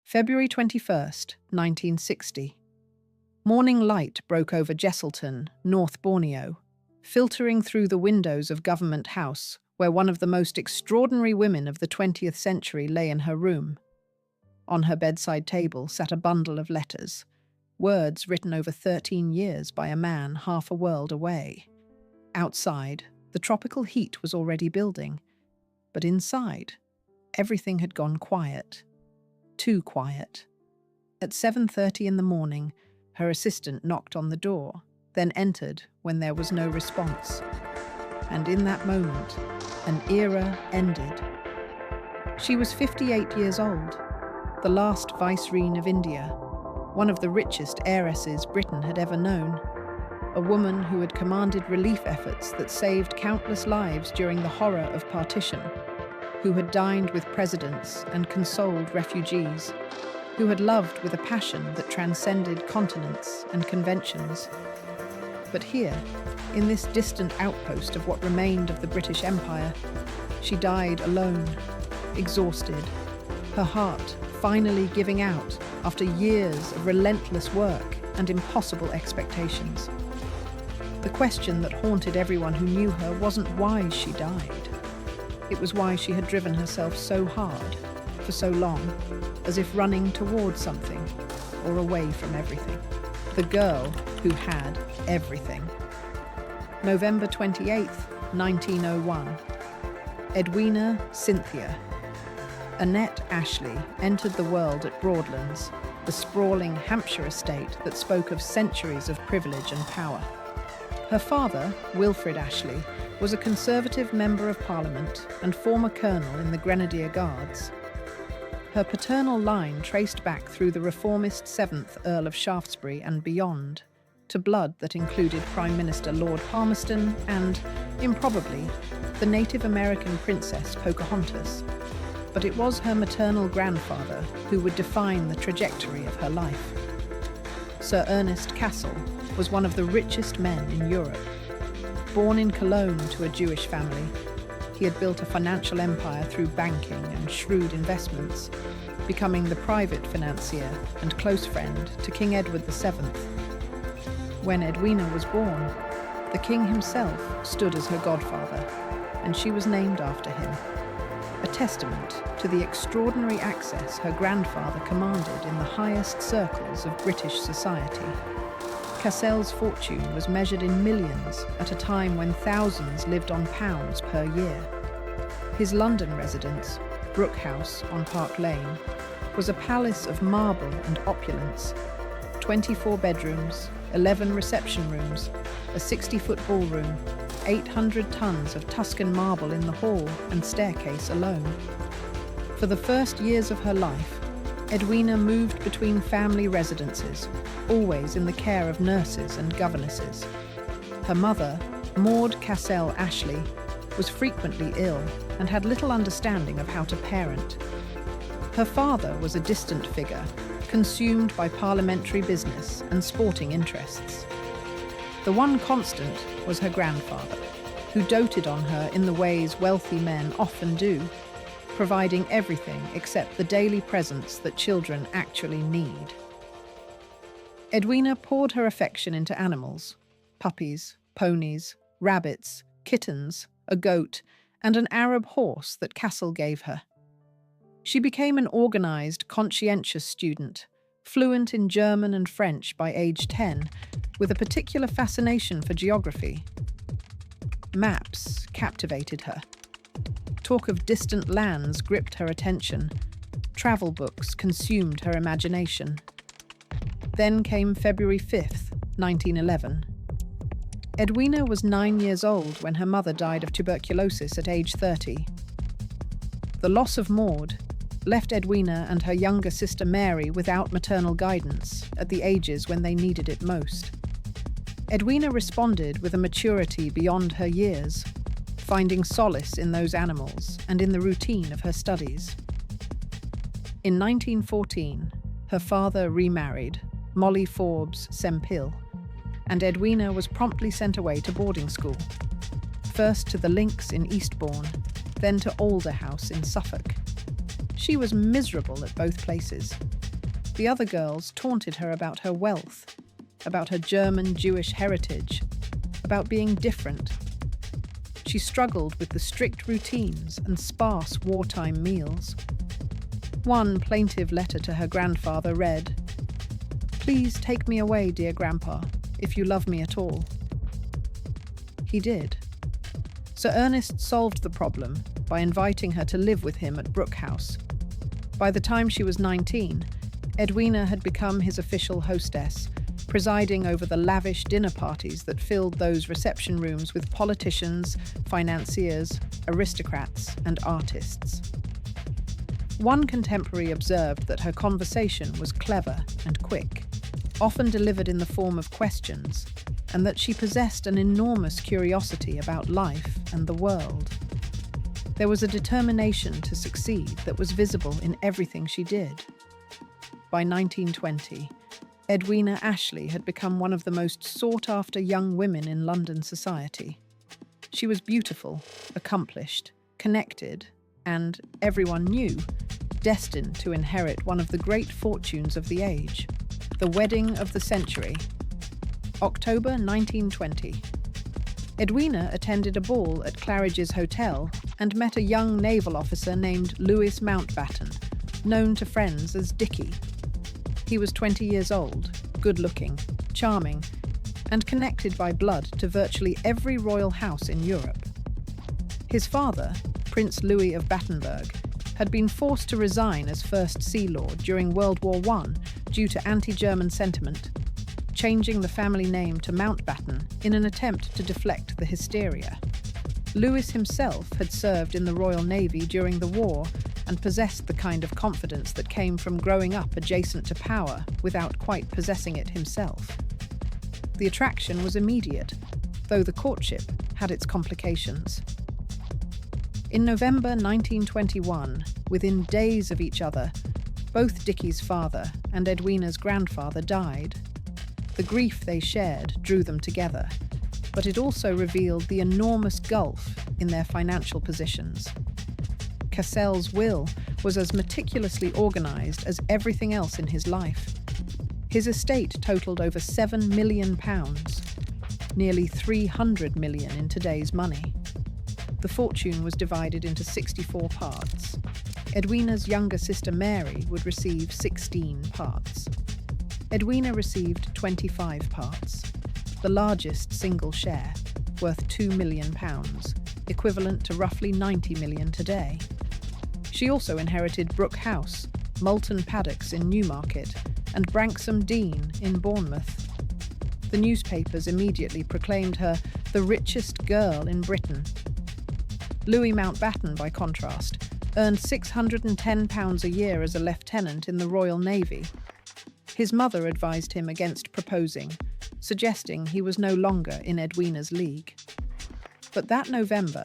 February 21st, 1960. Morning light broke over Jesselton, North Borneo, filtering through the windows of Government House, where one of the most extraordinary women of the 20th century lay in her room. On her bedside table sat a bundle of letters, words written over 13 years by a man half a world away. Outside, the tropical heat was already building, but inside, everything had gone quiet. Too quiet. At 7:30 in the morning, her assistant knocked on the door, then entered when there was no response. And in that moment, an era ended. She was 58 years old, the last Vicereine of India, one of the richest heiresses Britain had ever known, a woman who had commanded relief efforts that saved countless lives during the horror of partition, who had dined with presidents and consoled refugees, who had loved with a passion that transcended continents and conventions. But here, in this distant outpost of what remained of the British Empire, she died alone, exhausted, her heart finally giving out after years of relentless work and impossible expectations. The question that haunted everyone who knew her wasn't why she died. It was why she had driven herself so hard, for so long, as if running towards something or away from everything. The girl who had everything. November 28th, 1901. Edwina Cynthia. Annette Ashley entered the world at Broadlands, the sprawling Hampshire estate that spoke of centuries of privilege and power. Her father, Wilfred Ashley, was a Conservative Member of Parliament and former colonel in the Grenadier Guards. Her paternal line traced back through the reformist 7th Earl of Shaftesbury and beyond, to blood that included Prime Minister Lord Palmerston and, improbably, the Native American princess Pocahontas. But it was her maternal grandfather who would define the trajectory of her life. Sir Ernest Cassel was one of the richest men in Europe. Born in Cologne to a Jewish family, he had built a financial empire through banking and shrewd investments, becoming the private financier and close friend to King Edward VII. When Edwina was born, the king himself stood as her godfather, and she was named after him, a testament to the extraordinary access her grandfather commanded in the highest circles of British society. Cassel's fortune was measured in millions at a time when thousands lived on pounds per year. His London residence, Brooke House on Park Lane, was a palace of marble and opulence. 24 bedrooms, 11 reception rooms, a 60-foot ballroom, 800 tons of Tuscan marble in the hall and staircase alone. For the first years of her life, Edwina moved between family residences, always in the care of nurses and governesses. Her mother, Maud Cassel Ashley, was frequently ill and had little understanding of how to parent. Her father was a distant figure, consumed by parliamentary business and sporting interests. The one constant was her grandfather, who doted on her in the ways wealthy men often do, providing everything except the daily presents that children actually need. Edwina poured her affection into animals: puppies, ponies, rabbits, kittens, a goat, and an Arab horse that Cassel gave her. She became an organized, conscientious student, fluent in German and French by age 10, with a particular fascination for geography. Maps captivated her. Talk of distant lands gripped her attention. Travel books consumed her imagination. Then came February 5th, 1911. Edwina was 9 years old when her mother died of tuberculosis at age 30. The loss of Maud left Edwina and her younger sister Mary without maternal guidance at the ages when they needed it most. Edwina responded with a maturity beyond her years, finding solace in those animals and in the routine of her studies. In 1914, her father remarried, Molly Forbes Sempill, and Edwina was promptly sent away to boarding school, first to the Links in Eastbourne, then to Alder House in Suffolk. She was miserable at both places. The other girls taunted her about her wealth, about her German Jewish heritage, about being different. She struggled with the strict routines and sparse wartime meals. One plaintive letter to her grandfather read, "Please take me away, dear Grandpa, if you love me at all." He did. Sir Ernest solved the problem by inviting her to live with him at Brooke House. By the time she was 19, Edwina had become his official hostess, presiding over the lavish dinner parties that filled those reception rooms with politicians, financiers, aristocrats, and artists. One contemporary observed that her conversation was clever and quick, often delivered in the form of questions, and that she possessed an enormous curiosity about life and the world. There was a determination to succeed that was visible in everything she did. By 1920, Edwina Ashley had become one of the most sought-after young women in London society. She was beautiful, accomplished, connected, and, everyone knew, destined to inherit one of the great fortunes of the age, the wedding of the century. October 1920. Edwina attended a ball at Claridge's Hotel and met a young naval officer named Louis Mountbatten, known to friends as Dickie. He was 20 years old, good-looking, charming, and connected by blood to virtually every royal house in Europe. His father, Prince Louis of Battenberg, had been forced to resign as First Sea Lord during World War I due to anti-German sentiment, changing the family name to Mountbatten in an attempt to deflect the hysteria. Louis himself had served in the Royal Navy during the war and possessed the kind of confidence that came from growing up adjacent to power without quite possessing it himself. The attraction was immediate, though the courtship had its complications. In November 1921, within days of each other, both Dickie's father and Edwina's grandfather died. The grief they shared drew them together, but it also revealed the enormous gulf in their financial positions. Cassell's will was as meticulously organised as everything else in his life. His estate totalled over £7 million, nearly 300 million in today's money. The fortune was divided into 64 parts. Edwina's younger sister Mary would receive 16 parts. Edwina received 25 parts, the largest single share, worth £2 million, equivalent to roughly 90 million today. She also inherited Brooke House, Moulton Paddocks in Newmarket, and Branksome Dean in Bournemouth. The newspapers immediately proclaimed her the richest girl in Britain. Louis Mountbatten, by contrast, earned £610 a year as a lieutenant in the Royal Navy. His mother advised him against proposing, suggesting he was no longer in Edwina's league. But that November,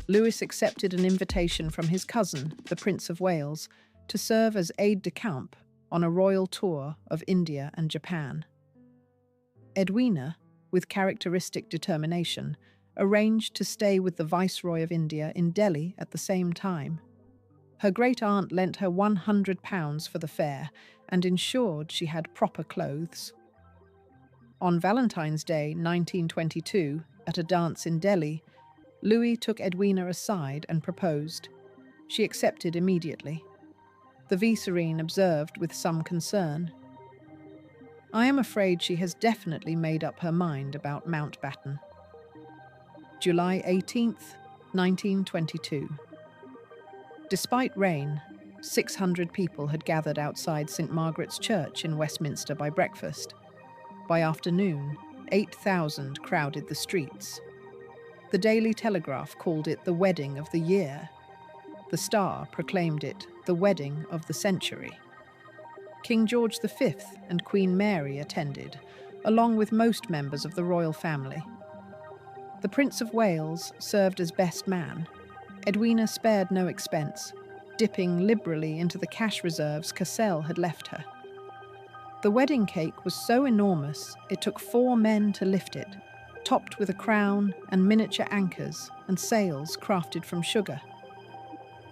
Louis accepted an invitation from his cousin, the Prince of Wales, to serve as aide-de-camp on a royal tour of India and Japan. Edwina, with characteristic determination, arranged to stay with the Viceroy of India in Delhi at the same time. Her great-aunt lent her £100 for the fare and ensured she had proper clothes. On Valentine's Day 1922, at a dance in Delhi, Louis took Edwina aside and proposed. She accepted immediately. The Vicereine observed with some concern, "I am afraid she has definitely made up her mind about Mountbatten." July 18th, 1922. Despite rain, 600 people had gathered outside St. Margaret's Church in Westminster by breakfast. By afternoon, 8,000 crowded the streets. The Daily Telegraph called it the wedding of the year. The Star proclaimed it the wedding of the century. King George V and Queen Mary attended, along with most members of the royal family. The Prince of Wales served as best man. Edwina spared no expense, dipping liberally into the cash reserves Cassell had left her. The wedding cake was so enormous it took 4 men to lift it, topped with a crown and miniature anchors and sails crafted from sugar.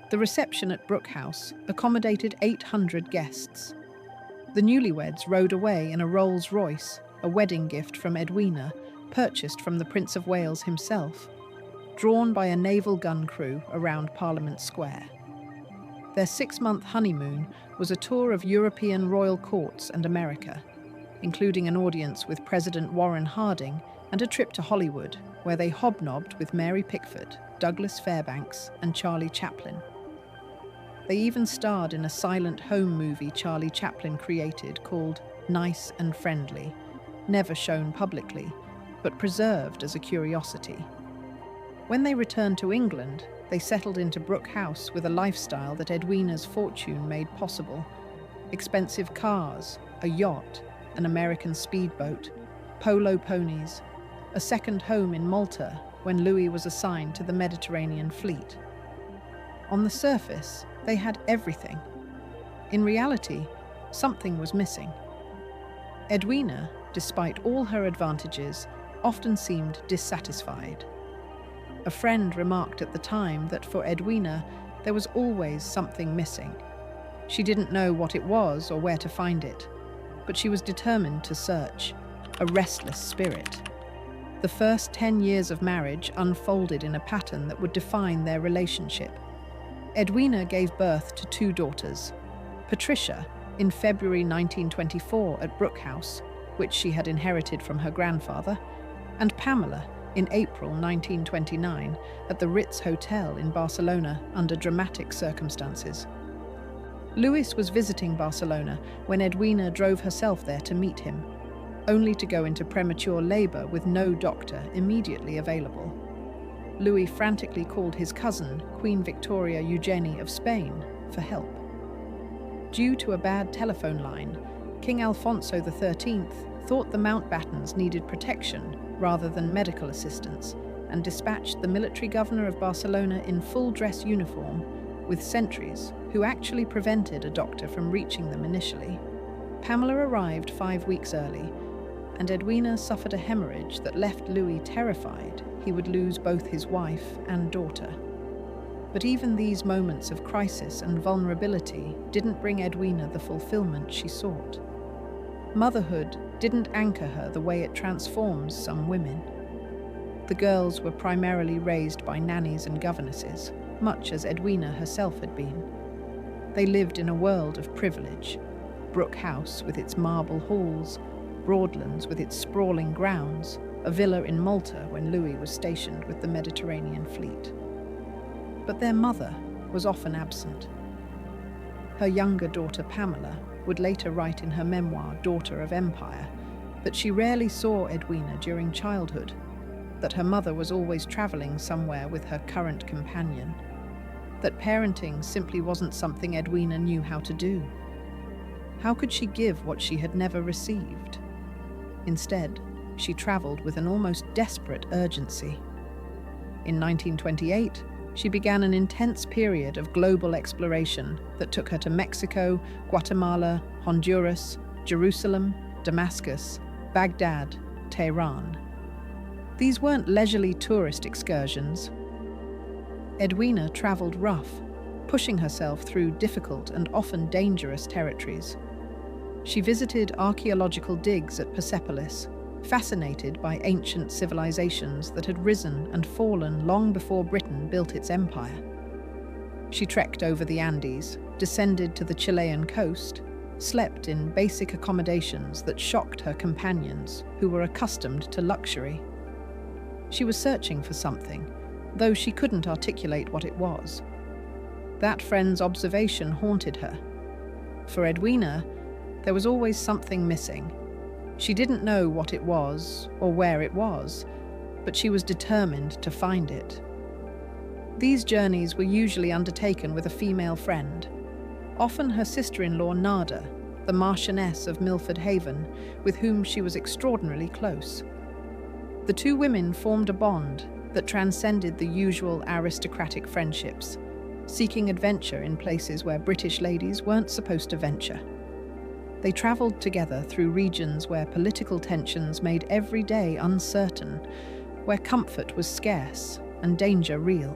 The reception at Brooke House accommodated 800 guests. The newlyweds rode away in a Rolls-Royce, a wedding gift from Edwina, purchased from the Prince of Wales himself, drawn by a naval gun crew around Parliament Square. Their 6-month honeymoon was a tour of European royal courts and America, including an audience with President Warren Harding and a trip to Hollywood, where they hobnobbed with Mary Pickford, Douglas Fairbanks, and Charlie Chaplin. They even starred in a silent home movie Charlie Chaplin created called Nice and Friendly, never shown publicly, but preserved as a curiosity. When they returned to England, they settled into Brooke House with a lifestyle that Edwina's fortune made possible. Expensive cars, a yacht, an American speedboat, polo ponies, a second home in Malta when Louis was assigned to the Mediterranean fleet. On the surface, they had everything. In reality, something was missing. Edwina, despite all her advantages, often seemed dissatisfied. A friend remarked at the time that for Edwina, there was always something missing. She didn't know what it was or where to find it, but she was determined to search, a restless spirit. The first 10 years of marriage unfolded in a pattern that would define their relationship. Edwina gave birth to 2 daughters, Patricia in February 1924 at Brooke House, which she had inherited from her grandfather, and Pamela in April 1929 at the Ritz Hotel in Barcelona under dramatic circumstances. Louis was visiting Barcelona when Edwina drove herself there to meet him, only to go into premature labor with no doctor immediately available. Louis frantically called his cousin, Queen Victoria Eugenie of Spain, for help. Due to a bad telephone line, King Alfonso XIII thought the Mountbattens needed protection rather than medical assistance and dispatched the military governor of Barcelona in full dress uniform with sentries who actually prevented a doctor from reaching them initially. Pamela arrived 5 weeks early, and Edwina suffered a hemorrhage that left Louis terrified he would lose both his wife and daughter. But even these moments of crisis and vulnerability didn't bring Edwina the fulfillment she sought. Motherhood didn't anchor her the way it transforms some women. The girls were primarily raised by nannies and governesses, much as Edwina herself had been. They lived in a world of privilege. Brooke House with its marble halls, Broadlands with its sprawling grounds, a villa in Malta when Louis was stationed with the Mediterranean fleet. But their mother was often absent. Her younger daughter Pamela would later write in her memoir, Daughter of Empire, that she rarely saw Edwina during childhood, that her mother was always traveling somewhere with her current companion, that parenting simply wasn't something Edwina knew how to do. How could she give what she had never received? Instead, she traveled with an almost desperate urgency. In 1928, she began an intense period of global exploration that took her to Mexico, Guatemala, Honduras, Jerusalem, Damascus, Baghdad, Tehran. These weren't leisurely tourist excursions. Edwina traveled rough, pushing herself through difficult and often dangerous territories. She visited archaeological digs at Persepolis, fascinated by ancient civilizations that had risen and fallen long before Britain built its empire. She trekked over the Andes, descended to the Chilean coast, slept in basic accommodations that shocked her companions, who were accustomed to luxury. She was searching for something, though she couldn't articulate what it was. That friend's observation haunted her. For Edwina, there was always something missing. She didn't know what it was or where it was, but she was determined to find it. These journeys were usually undertaken with a female friend, often her sister-in-law Nada, the Marchioness of Milford Haven, with whom she was extraordinarily close. The 2 women formed a bond that transcended the usual aristocratic friendships, seeking adventure in places where British ladies weren't supposed to venture. They travelled together through regions where political tensions made every day uncertain, where comfort was scarce and danger real.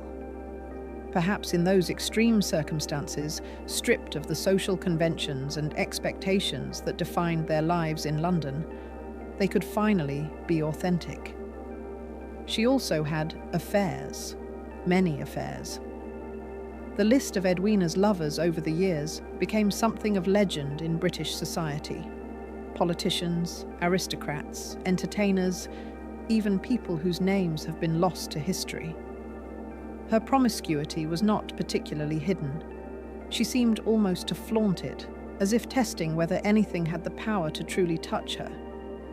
Perhaps in those extreme circumstances, stripped of the social conventions and expectations that defined their lives in London, they could finally be authentic. She also had affairs, many affairs. The list of Edwina's lovers over the years became something of legend in British society. Politicians, aristocrats, entertainers, even people whose names have been lost to history. Her promiscuity was not particularly hidden. She seemed almost to flaunt it, as if testing whether anything had the power to truly touch her,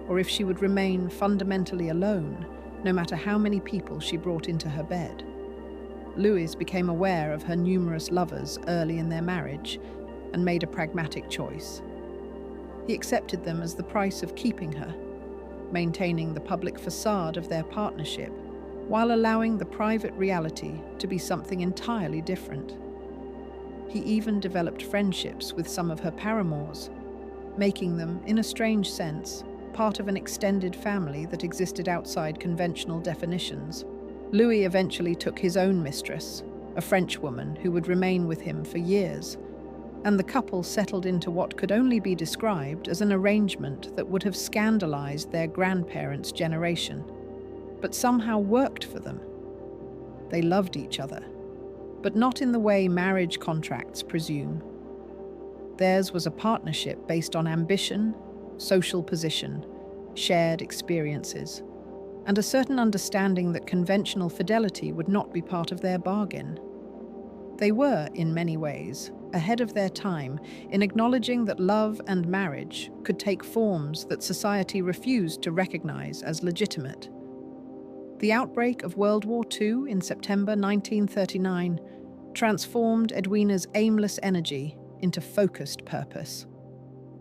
or if she would remain fundamentally alone, no matter how many people she brought into her bed. Louis became aware of her numerous lovers early in their marriage and made a pragmatic choice. He accepted them as the price of keeping her, maintaining the public facade of their partnership while allowing the private reality to be something entirely different. He even developed friendships with some of her paramours, making them, in a strange sense, part of an extended family that existed outside conventional definitions. Louis eventually took his own mistress, a French woman who would remain with him for years, and the couple settled into what could only be described as an arrangement that would have scandalized their grandparents' generation, but somehow worked for them. They loved each other, but not in the way marriage contracts presume. Theirs was a partnership based on ambition, social position, shared experiences, and a certain understanding that conventional fidelity would not be part of their bargain. They were, in many ways, ahead of their time in acknowledging that love and marriage could take forms that society refused to recognize as legitimate. The outbreak of World War II in September 1939 transformed Edwina's aimless energy into focused purpose.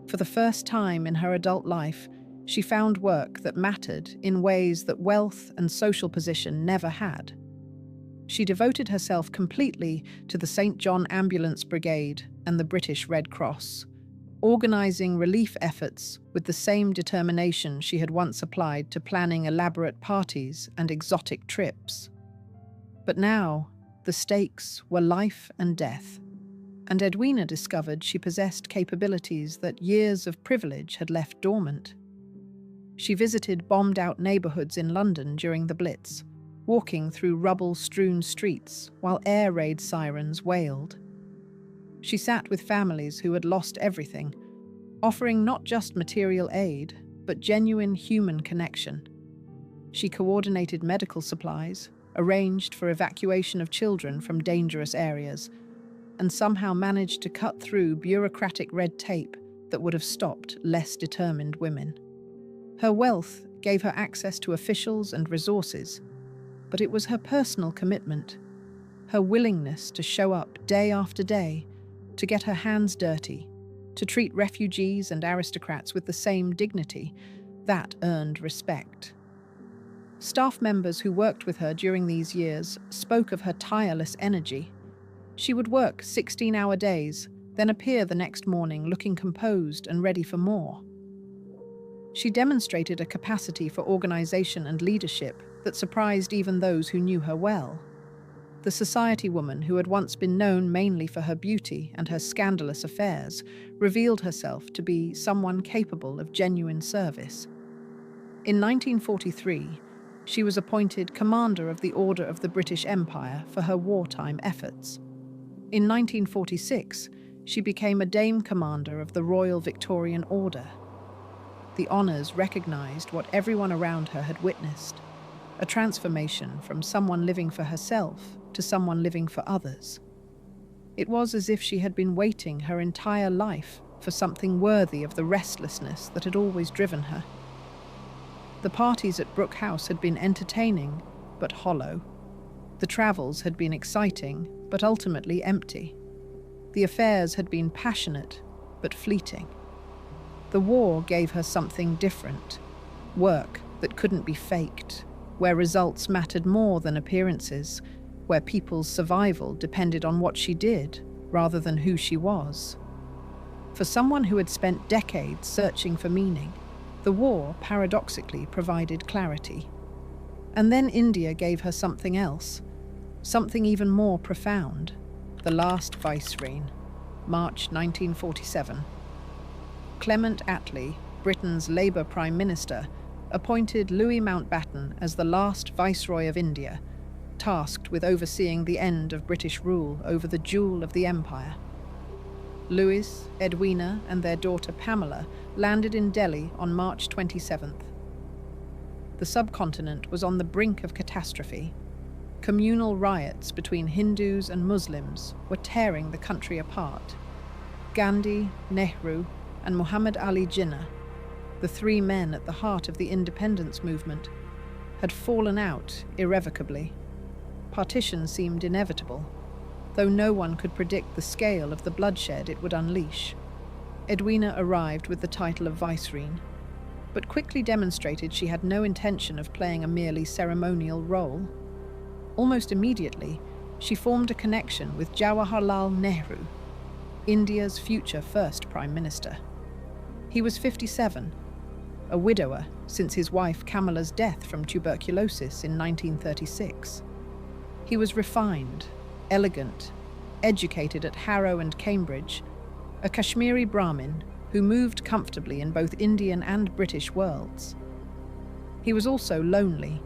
For the first time in her adult life, she found work that mattered in ways that wealth and social position never had. She devoted herself completely to the St. John Ambulance Brigade and the British Red Cross, organising relief efforts with the same determination she had once applied to planning elaborate parties and exotic trips. But now, the stakes were life and death, and Edwina discovered she possessed capabilities that years of privilege had left dormant. She visited bombed-out neighbourhoods in London during the Blitz, walking through rubble-strewn streets while air raid sirens wailed. She sat with families who had lost everything, offering not just material aid, but genuine human connection. She coordinated medical supplies, arranged for evacuation of children from dangerous areas, and somehow managed to cut through bureaucratic red tape that would have stopped less determined women. Her wealth gave her access to officials and resources, but it was her personal commitment, her willingness to show up day after day, to get her hands dirty, to treat refugees and aristocrats with the same dignity, that earned respect. Staff members who worked with her during these years spoke of her tireless energy. She would work 16-hour days, then appear the next morning looking composed and ready for more. She demonstrated a capacity for organization and leadership that surprised even those who knew her well. The society woman who had once been known mainly for her beauty and her scandalous affairs revealed herself to be someone capable of genuine service. In 1943, she was appointed Commander of the Order of the British Empire for her wartime efforts. In 1946, she became a Dame Commander of the Royal Victorian Order. The honours recognised what everyone around her had witnessed, a transformation from someone living for herself to someone living for others. It was as if she had been waiting her entire life for something worthy of the restlessness that had always driven her. The parties at Brooke House had been entertaining, but hollow. The travels had been exciting, but ultimately empty. The affairs had been passionate, but fleeting. The war gave her something different, work that couldn't be faked, where results mattered more than appearances, where people's survival depended on what she did rather than who she was. For someone who had spent decades searching for meaning, the war paradoxically provided clarity. And then India gave her something else, Something even more profound, the last Vicereine, March 1947. Clement Attlee, Britain's Labour Prime Minister, appointed Louis Mountbatten as the last Viceroy of India, tasked with overseeing the end of British rule over the jewel of the empire. Louis, Edwina, and their daughter Pamela landed in Delhi on March 27th. The subcontinent was on the brink of catastrophe. Communal riots between Hindus and Muslims were tearing the country apart. Gandhi, Nehru, and Muhammad Ali Jinnah, the three men at the heart of the independence movement, had fallen out irrevocably. Partition seemed inevitable, though no one could predict the scale of the bloodshed it would unleash. Edwina arrived with the title of Vicereine, but quickly demonstrated she had no intention of playing a merely ceremonial role. Almost immediately, she formed a connection with Jawaharlal Nehru, India's future first Prime Minister. He was 57, a widower since his wife Kamala's death from tuberculosis in 1936. He was refined, elegant, educated at Harrow and Cambridge, a Kashmiri Brahmin who moved comfortably in both Indian and British worlds. He was also lonely,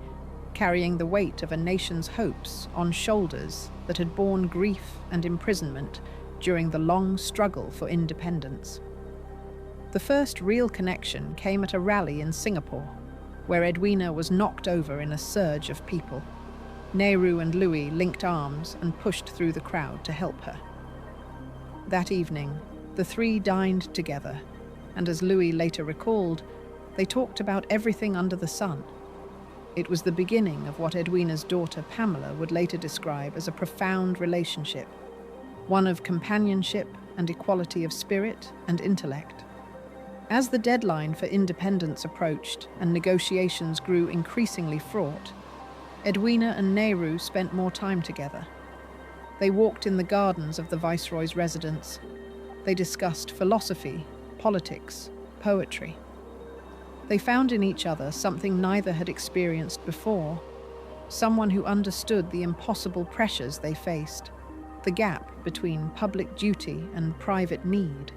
carrying the weight of a nation's hopes on shoulders that had borne grief and imprisonment during the long struggle for independence. The first real connection came at a rally in Singapore, where Edwina was knocked over in a surge of people. Nehru and Louis linked arms and pushed through the crowd to help her. That evening, the three dined together, and as Louis later recalled, they talked about everything under the sun. It was the beginning of what Edwina's daughter Pamela would later describe as a profound relationship, one of companionship and equality of spirit and intellect. As the deadline for independence approached and negotiations grew increasingly fraught, Edwina and Nehru spent more time together. They walked in the gardens of the Viceroy's residence. They discussed philosophy, politics, poetry. They found in each other something neither had experienced before, someone who understood the impossible pressures they faced, the gap between public duty and private need,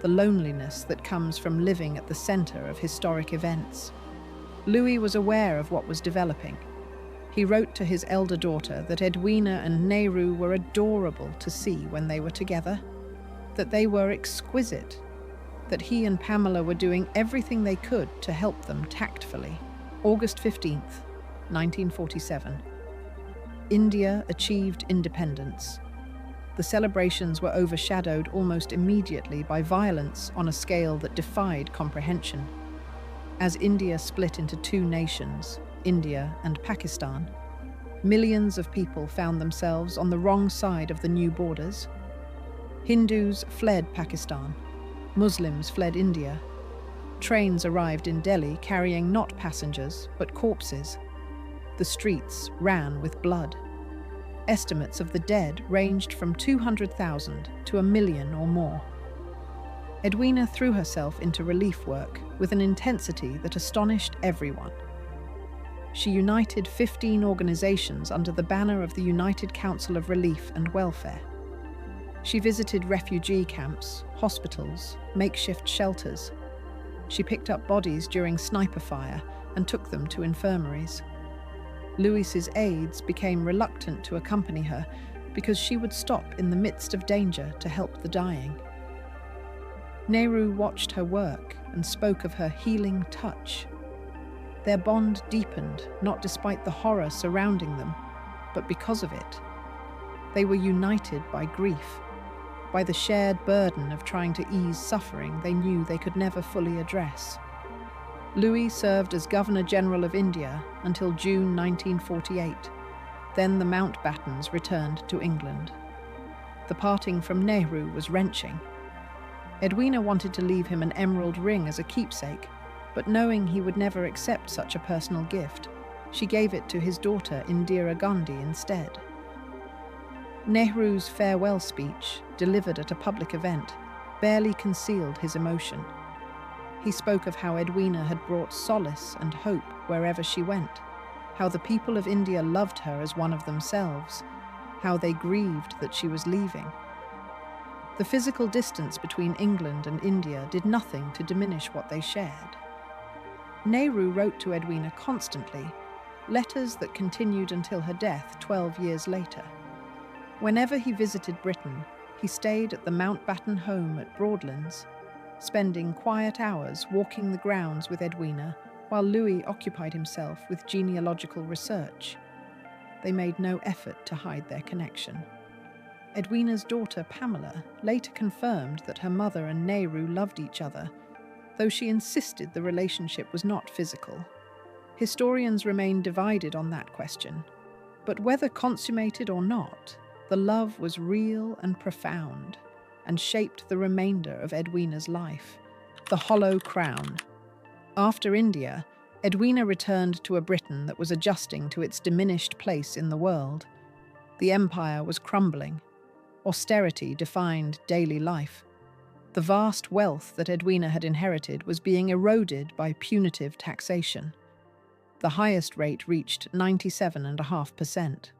the loneliness that comes from living at the center of historic events. Louis was aware of what was developing. He wrote to his elder daughter that Edwina and Nehru were adorable to see when they were together, that they were exquisite, that he and Pamela were doing everything they could to help them tactfully. August 15th, 1947. India achieved independence. The celebrations were overshadowed almost immediately by violence on a scale that defied comprehension. As India split into two nations, India and Pakistan, millions of people found themselves on the wrong side of the new borders. Hindus fled Pakistan. Muslims fled India. Trains arrived in Delhi carrying not passengers, but corpses. The streets ran with blood. Estimates of the dead ranged from 200,000 to 1 million or more. Edwina threw herself into relief work with an intensity that astonished everyone. She united 15 organizations under the banner of the United Council of Relief and Welfare. She visited refugee camps, hospitals, makeshift shelters. She picked up bodies during sniper fire and took them to infirmaries. Louis's aides became reluctant to accompany her because she would stop in the midst of danger to help the dying. Nehru watched her work and spoke of her healing touch. Their bond deepened, not despite the horror surrounding them, but because of it. They were united by grief, by the shared burden of trying to ease suffering they knew they could never fully address. Louis served as Governor-General of India until June 1948. Then the Mountbattens returned to England. The parting from Nehru was wrenching. Edwina wanted to leave him an emerald ring as a keepsake, but knowing he would never accept such a personal gift, she gave it to his daughter Indira Gandhi instead. Nehru's farewell speech, delivered at a public event, barely concealed his emotion. He spoke of how Edwina had brought solace and hope wherever she went. how the people of India loved her as one of themselves, how they grieved that she was leaving. The physical distance between England and India did nothing to diminish what they shared. Nehru wrote to Edwina constantly, letters that continued until her death 12 years later. Whenever he visited Britain, he stayed at the Mountbatten home at Broadlands, spending quiet hours walking the grounds with Edwina, while Louis occupied himself with genealogical research. They made no effort to hide their connection. Edwina's daughter Pamela later confirmed that her mother and Nehru loved each other, though she insisted the relationship was not physical. Historians remain divided on that question, but whether consummated or not, the love was real and profound, and shaped the remainder of Edwina's life. The Hollow Crown. After India, Edwina returned to a Britain that was adjusting to its diminished place in the world. The empire was crumbling. Austerity defined daily life. The vast wealth that Edwina had inherited was being eroded by punitive taxation. The highest rate reached 97.5%.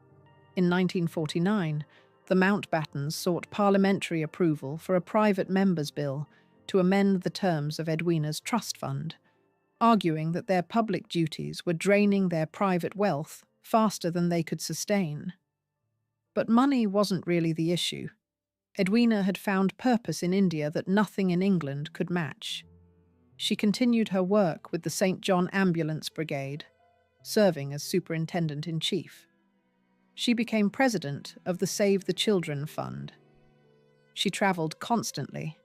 In 1949, the Mountbattens sought parliamentary approval for a private member's bill to amend the terms of Edwina's trust fund, arguing that their public duties were draining their private wealth faster than they could sustain. But money wasn't really the issue. Edwina had found purpose in India that nothing in England could match. She continued her work with the St. John Ambulance Brigade, serving as Superintendent-in-Chief. She became president of the Save the Children Fund. She travelled constantly,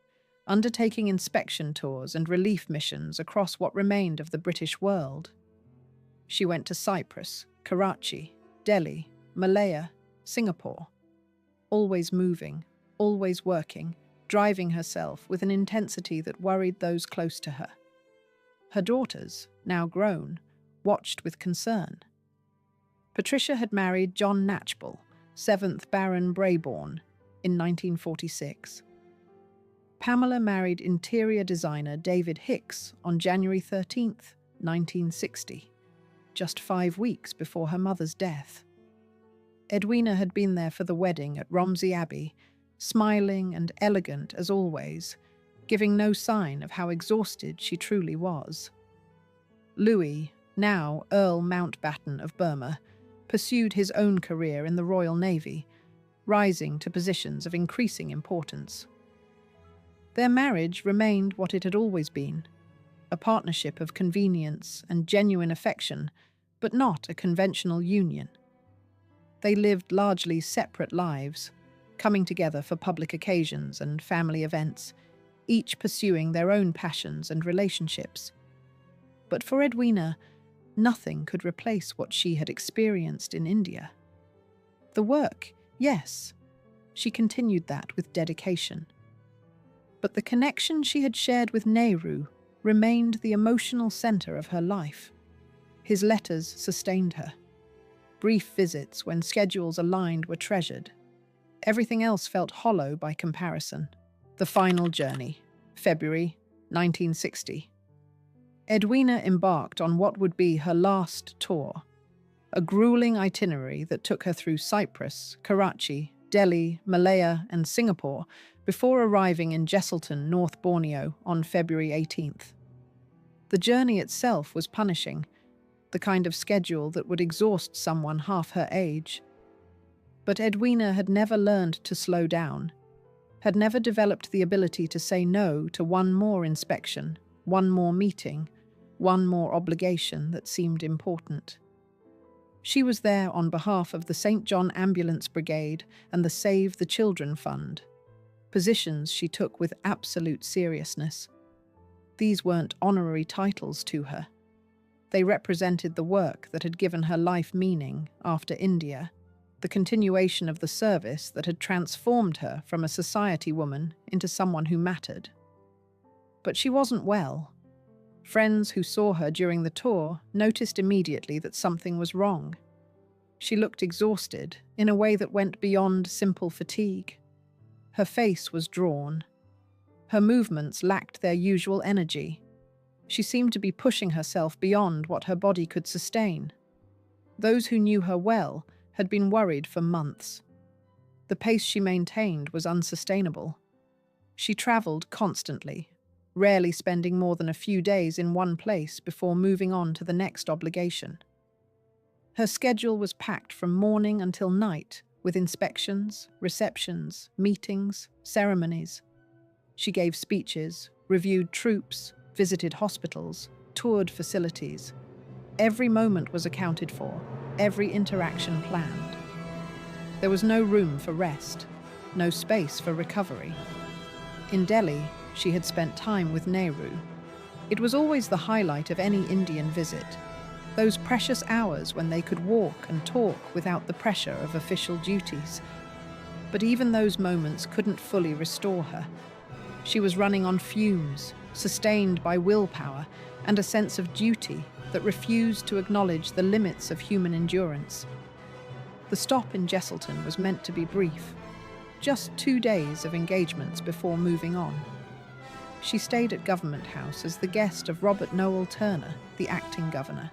undertaking inspection tours and relief missions across what remained of the British world. She went to Cyprus, Karachi, Delhi, Malaya, Singapore, always moving, always working, driving herself with an intensity that worried those close to her. Her daughters, now grown, watched with concern. Patricia had married John Knatchbull, 7th Baron Brabourne, in 1946. Pamela married interior designer David Hicks on January 13, 1960, just 5 weeks before her mother's death. Edwina had been there for the wedding at Romsey Abbey, smiling and elegant as always, giving no sign of how exhausted she truly was. Louis, now Earl Mountbatten of Burma, pursued his own career in the Royal Navy, rising to positions of increasing importance. Their marriage remained what it had always been, a partnership of convenience and genuine affection, but not a conventional union. They lived largely separate lives, coming together for public occasions and family events, each pursuing their own passions and relationships. But for Edwina, nothing could replace what she had experienced in India. The work, yes, she continued that with dedication. But the connection she had shared with Nehru remained the emotional center of her life. His letters sustained her. Brief visits when schedules aligned were treasured. Everything else felt hollow by comparison. The final journey, February 1960. Edwina embarked on what would be her last tour, a grueling itinerary that took her through Cyprus, Karachi, Delhi, Malaya, and Singapore before arriving in Jesselton, North Borneo on February 18th. The journey itself was punishing, the kind of schedule that would exhaust someone half her age. But Edwina had never learned to slow down, had never developed the ability to say no to one more inspection, one more meeting, one more obligation that seemed important. She was there on behalf of the St. John Ambulance Brigade and the Save the Children Fund, positions she took with absolute seriousness. These weren't honorary titles to her. They represented the work that had given her life meaning after India, the continuation of the service that had transformed her from a society woman into someone who mattered. But she wasn't well. Friends who saw her during the tour noticed immediately that something was wrong. She looked exhausted in a way that went beyond simple fatigue. Her face was drawn. Her movements lacked their usual energy. She seemed to be pushing herself beyond what her body could sustain. Those who knew her well had been worried for months. The pace she maintained was unsustainable. She travelled constantly, rarely spending more than a few days in one place before moving on to the next obligation. Her schedule was packed from morning until night, with inspections, receptions, meetings, ceremonies. She gave speeches, reviewed troops, visited hospitals, toured facilities. Every moment was accounted for, every interaction planned. There was no room for rest, no space for recovery. In Delhi, she had spent time with Nehru. It was always the highlight of any Indian visit, those precious hours when they could walk and talk without the pressure of official duties. But even those moments couldn't fully restore her. She was running on fumes, sustained by willpower and a sense of duty that refused to acknowledge the limits of human endurance. The stop in Jesselton was meant to be brief, just 2 days of engagements before moving on. She stayed at Government House as the guest of Robert Noel Turner, the acting governor.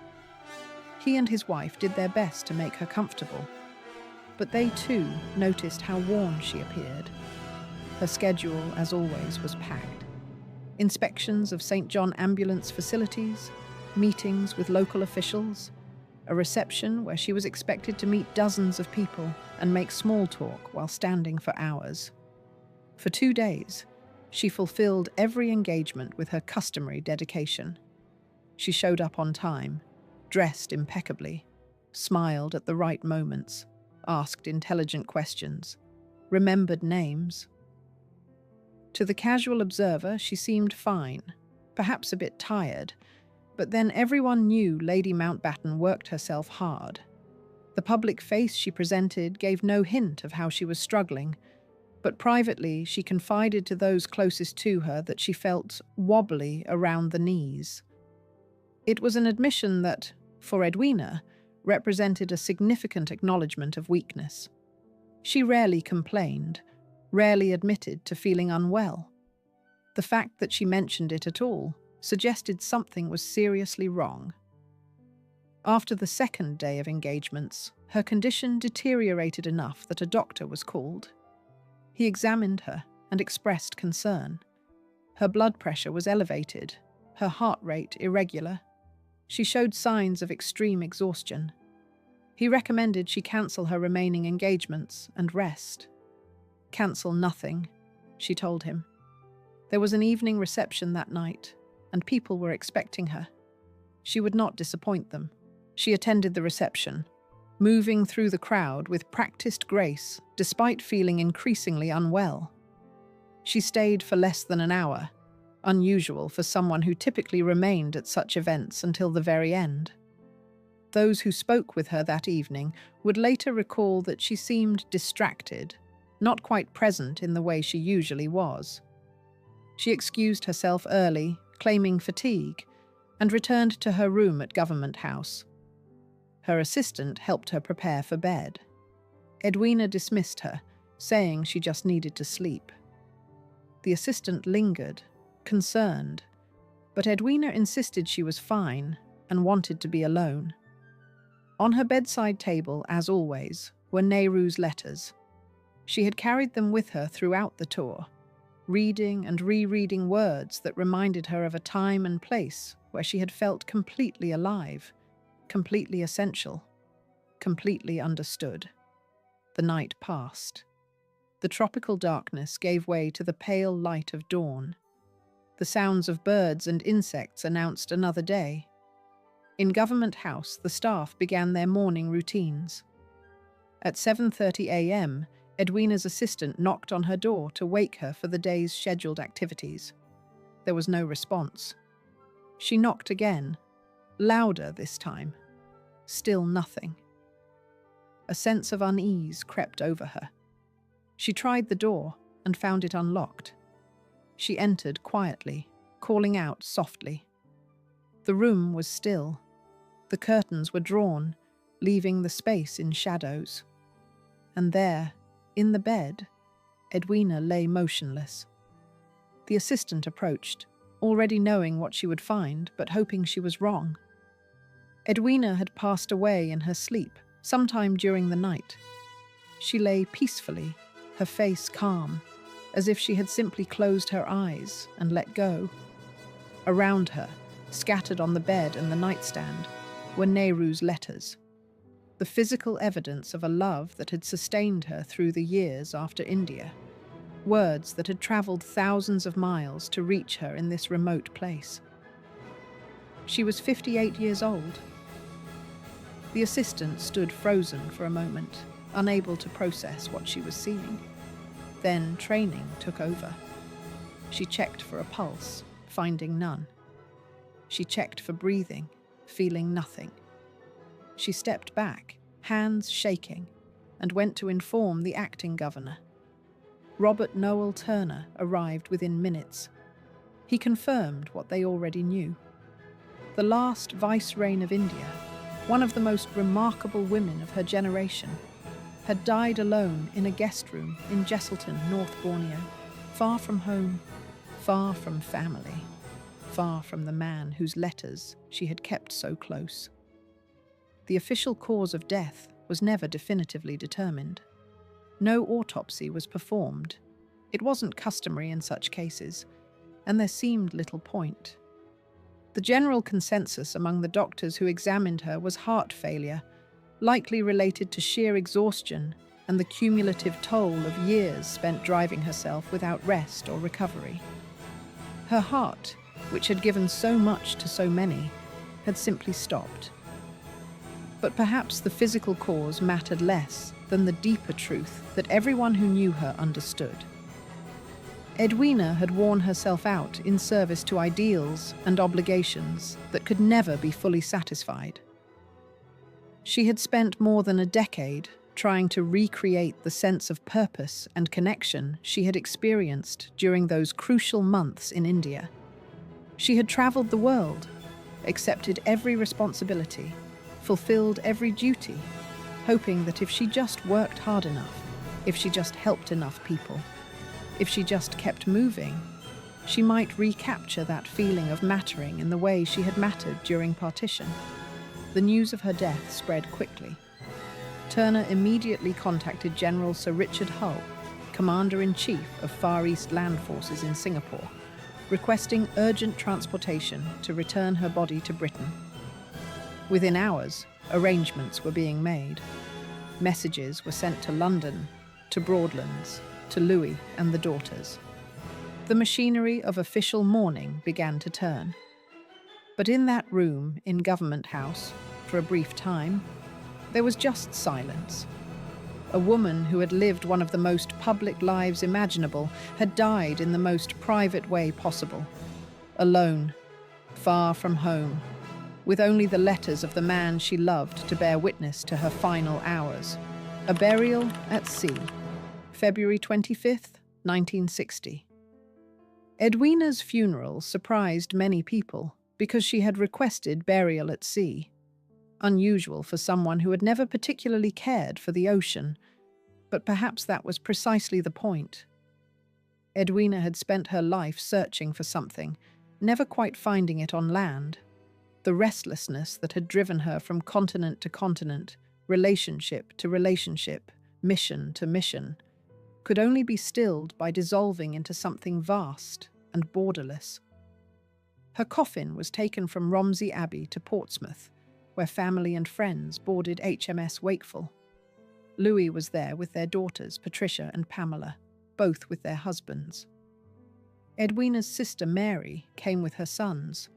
He and his wife did their best to make her comfortable, but they too noticed how worn she appeared. Her schedule, as always, was packed. Inspections of St. John ambulance facilities, meetings with local officials, a reception where she was expected to meet dozens of people and make small talk while standing for hours. For 2 days, she fulfilled every engagement with her customary dedication. She showed up on time, dressed impeccably, smiled at the right moments, asked intelligent questions, remembered names. To the casual observer, she seemed fine, perhaps a bit tired, but then everyone knew Lady Mountbatten worked herself hard. The public face she presented gave no hint of how she was struggling, but privately she confided to those closest to her that she felt wobbly around the knees. It was an admission that, for Edwina, represented a significant acknowledgement of weakness. She rarely complained, rarely admitted to feeling unwell. The fact that she mentioned it at all suggested something was seriously wrong. After the second day of engagements, her condition deteriorated enough that a doctor was called. He examined her and expressed concern. Her blood pressure was elevated, her heart rate irregular. She showed signs of extreme exhaustion. He recommended she cancel her remaining engagements and rest. "Cancel nothing," she told him. There was an evening reception that night, and people were expecting her. She would not disappoint them. She attended the reception, moving through the crowd with practiced grace despite feeling increasingly unwell. She stayed for less than an hour, unusual for someone who typically remained at such events until the very end. Those who spoke with her that evening would later recall that she seemed distracted, not quite present in the way she usually was. She excused herself early, claiming fatigue, and returned to her room at Government House. Her assistant helped her prepare for bed. Edwina dismissed her, saying she just needed to sleep. The assistant lingered, concerned, but Edwina insisted she was fine and wanted to be alone. On her bedside table, as always, were Nehru's letters. She had carried them with her throughout the tour, reading and rereading words that reminded her of a time and place where she had felt completely alive, completely essential, completely understood. The night passed. The tropical darkness gave way to the pale light of dawn. The sounds of birds and insects announced another day. In Government House, the staff began their morning routines. At 7:30 a.m., Edwina's assistant knocked on her door to wake her for the day's scheduled activities. There was no response. She knocked again, louder this time. Still nothing. A sense of unease crept over her. She tried the door and found it unlocked. She entered quietly, calling out softly. The room was still. The curtains were drawn, leaving the space in shadows. And there, in the bed, Edwina lay motionless. The assistant approached, already knowing what she would find, but hoping she was wrong. Edwina had passed away in her sleep, sometime during the night. She lay peacefully, her face calm, as if she had simply closed her eyes and let go. Around her, scattered on the bed and the nightstand, were Nehru's letters, the physical evidence of a love that had sustained her through the years after India, words that had travelled thousands of miles to reach her in this remote place. She was 58 years old. The assistant stood frozen for a moment, unable to process what she was seeing. Then training took over. She checked for a pulse, finding none. She checked for breathing, feeling nothing. She stepped back, hands shaking, and went to inform the acting governor. Robert Noel Turner arrived within minutes. He confirmed what they already knew. The last Vicereine of India, one of the most remarkable women of her generation, had died alone in a guest room in Jesselton, North Borneo, far from home, far from family, far from the man whose letters she had kept so close. The official cause of death was never definitively determined. No autopsy was performed. It wasn't customary in such cases, and there seemed little point. The general consensus among the doctors who examined her was heart failure, likely related to sheer exhaustion and the cumulative toll of years spent driving herself without rest or recovery. Her heart, which had given so much to so many, had simply stopped. But perhaps the physical cause mattered less than the deeper truth that everyone who knew her understood. Edwina had worn herself out in service to ideals and obligations that could never be fully satisfied. She had spent more than a decade trying to recreate the sense of purpose and connection she had experienced during those crucial months in India. She had travelled the world, accepted every responsibility, fulfilled every duty, hoping that if she just worked hard enough, if she just helped enough people, if she just kept moving, she might recapture that feeling of mattering in the way she had mattered during partition. The news of her death spread quickly. Turner immediately contacted General Sir Richard Hull, Commander-in-Chief of Far East Land Forces in Singapore, requesting urgent transportation to return her body to Britain. Within hours, arrangements were being made. Messages were sent to London, to Broadlands, to Louis and the daughters. The machinery of official mourning began to turn. But in that room in Government House, for a brief time, there was just silence. A woman who had lived one of the most public lives imaginable had died in the most private way possible, alone, far from home, with only the letters of the man she loved to bear witness to her final hours. A burial at sea, February 25th, 1960. Edwina's funeral surprised many people because she had requested burial at sea. Unusual for someone who had never particularly cared for the ocean, but perhaps that was precisely the point. Edwina had spent her life searching for something, never quite finding it on land. The restlessness that had driven her from continent to continent, relationship to relationship, mission to mission, could only be stilled by dissolving into something vast and borderless. Her coffin was taken from Romsey Abbey to Portsmouth, where family and friends boarded HMS Wakeful. Louis was there with their daughters, Patricia and Pamela, both with their husbands. Edwina's sister Mary came with her sons.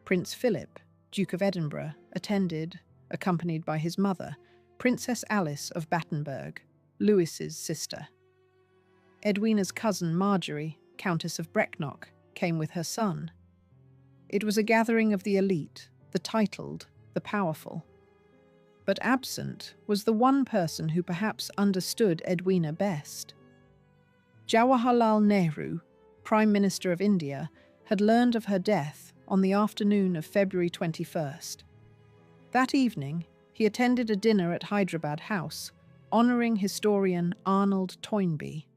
Prince Philip, Duke of Edinburgh, attended, accompanied by his mother, Princess Alice of Battenberg, Louis's sister. Edwina's cousin Marjorie, Countess of Brecknock, came with her son. It was a gathering of the elite, the titled, the powerful. But absent was the one person who perhaps understood Edwina best. Jawaharlal Nehru, Prime Minister of India, had learned of her death on the afternoon of February 21st. That evening, he attended a dinner at Hyderabad House, honouring historian Arnold Toynbee.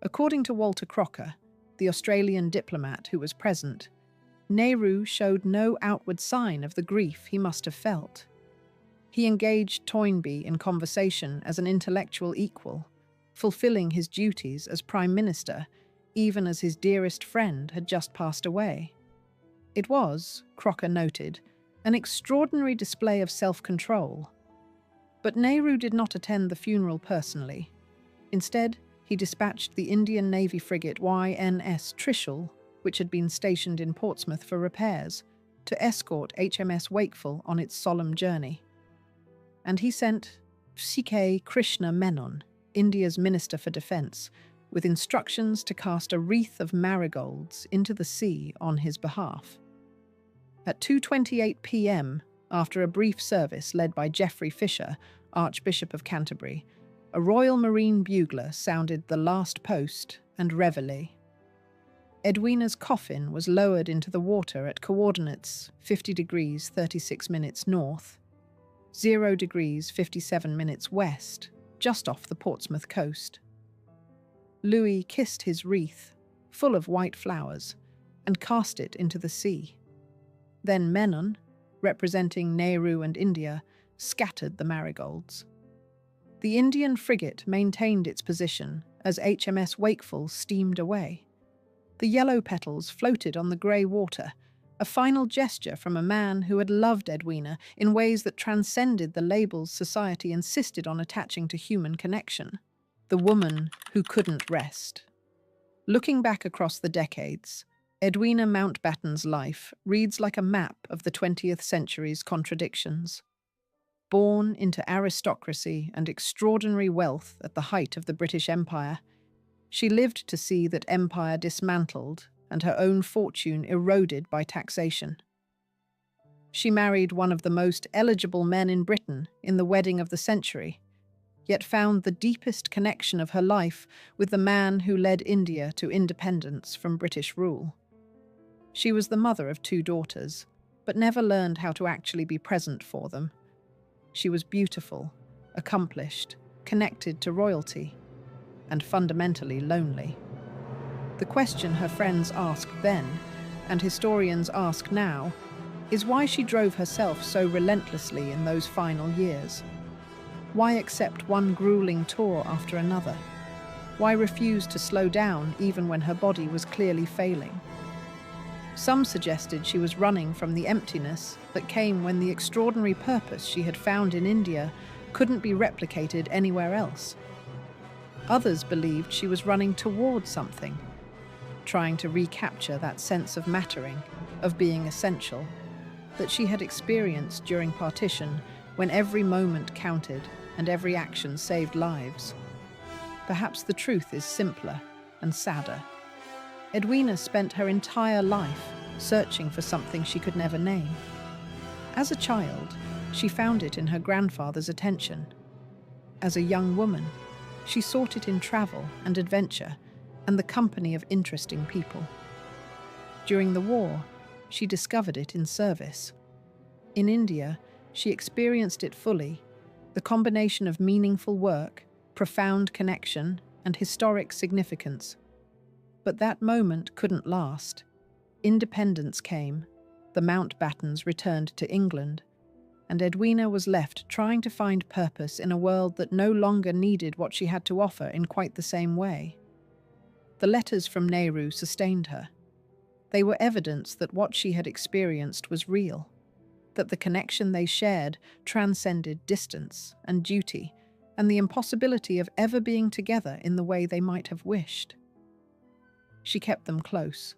According to Walter Crocker, the Australian diplomat who was present, Nehru showed no outward sign of the grief he must have felt. He engaged Toynbee in conversation as an intellectual equal, fulfilling his duties as Prime Minister, even as his dearest friend had just passed away. It was, Crocker noted, an extraordinary display of self-control. But Nehru did not attend the funeral personally. Instead, he dispatched the Indian Navy frigate YNS Trishul, which had been stationed in Portsmouth for repairs, to escort HMS Wakeful on its solemn journey. And he sent C.K. Krishna Menon, India's Minister for Defence, with instructions to cast a wreath of marigolds into the sea on his behalf. At 2:28 p.m., after a brief service led by Geoffrey Fisher, Archbishop of Canterbury, a Royal Marine bugler sounded the last post and reveille. Edwina's coffin was lowered into the water at coordinates 50 degrees 36 minutes north, 0 degrees 57 minutes west, just off the Portsmouth coast. Louis kissed his wreath, full of white flowers, and cast it into the sea. Then Menon, representing Nehru and India, scattered the marigolds. The Indian frigate maintained its position as HMS Wakeful steamed away. The yellow petals floated on the grey water, a final gesture from a man who had loved Edwina in ways that transcended the labels society insisted on attaching to human connection. The woman who couldn't rest. Looking back across the decades, Edwina Mountbatten's life reads like a map of the 20th century's contradictions. Born into aristocracy and extraordinary wealth at the height of the British Empire, she lived to see that empire dismantled and her own fortune eroded by taxation. She married one of the most eligible men in Britain in the wedding of the century, yet found the deepest connection of her life with the man who led India to independence from British rule. She was the mother of 2 daughters, but never learned how to actually be present for them. She was beautiful, accomplished, connected to royalty, and fundamentally lonely. The question her friends asked then, and historians ask now, is why she drove herself so relentlessly in those final years. Why accept one grueling tour after another? Why refuse to slow down even when her body was clearly failing? Some suggested she was running from the emptiness that came when the extraordinary purpose she had found in India couldn't be replicated anywhere else. Others believed she was running toward something, trying to recapture that sense of mattering, of being essential, that she had experienced during partition when every moment counted and every action saved lives. Perhaps the truth is simpler and sadder. Edwina spent her entire life searching for something she could never name. As a child, she found it in her grandfather's attention. As a young woman, she sought it in travel and adventure and the company of interesting people. During the war, she discovered it in service. In India, she experienced it fully, the combination of meaningful work, profound connection, and historic significance. But that moment couldn't last. Independence came, the Mountbattens returned to England, and Edwina was left trying to find purpose in a world that no longer needed what she had to offer in quite the same way. The letters from Nehru sustained her. They were evidence that what she had experienced was real, that the connection they shared transcended distance and duty and the impossibility of ever being together in the way they might have wished. She kept them close,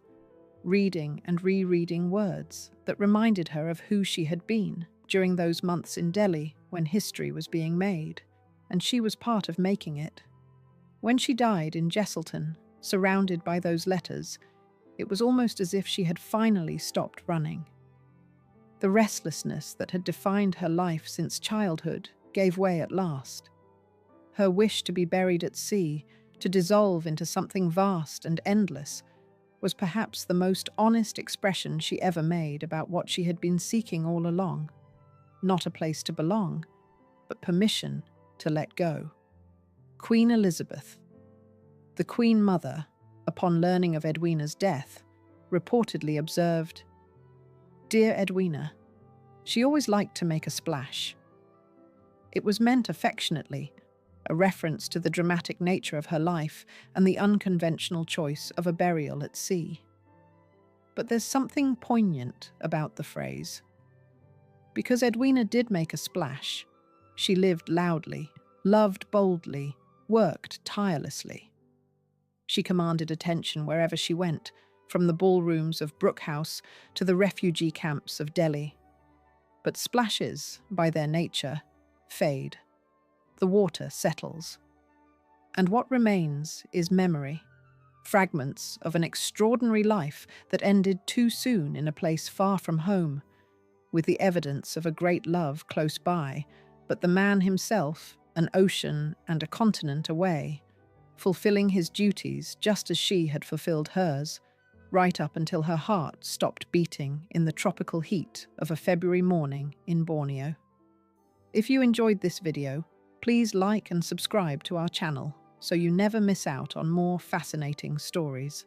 reading and rereading words that reminded her of who she had been during those months in Delhi when history was being made, and she was part of making it. When she died in Jesselton, surrounded by those letters, it was almost as if she had finally stopped running. The restlessness that had defined her life since childhood gave way at last. Her wish to be buried at sea, to dissolve into something vast and endless, was perhaps the most honest expression she ever made about what she had been seeking all along. Not a place to belong, but permission to let go. Queen Elizabeth. The Queen Mother, upon learning of Edwina's death, reportedly observed, Dear Edwina, she always liked to make a splash. It was meant affectionately, a reference to the dramatic nature of her life and the unconventional choice of a burial at sea. But there's something poignant about the phrase. Because Edwina did make a splash, she lived loudly, loved boldly, worked tirelessly. She commanded attention wherever she went, from the ballrooms of Brooke House to the refugee camps of Delhi. But splashes, by their nature, fade. The water settles. And what remains is memory, fragments of an extraordinary life that ended too soon in a place far from home, with the evidence of a great love close by, but the man himself an ocean and a continent away, fulfilling his duties just as she had fulfilled hers, right up until her heart stopped beating in the tropical heat of a February morning in Borneo. If you enjoyed this video, please like and subscribe to our channel so you never miss out on more fascinating stories.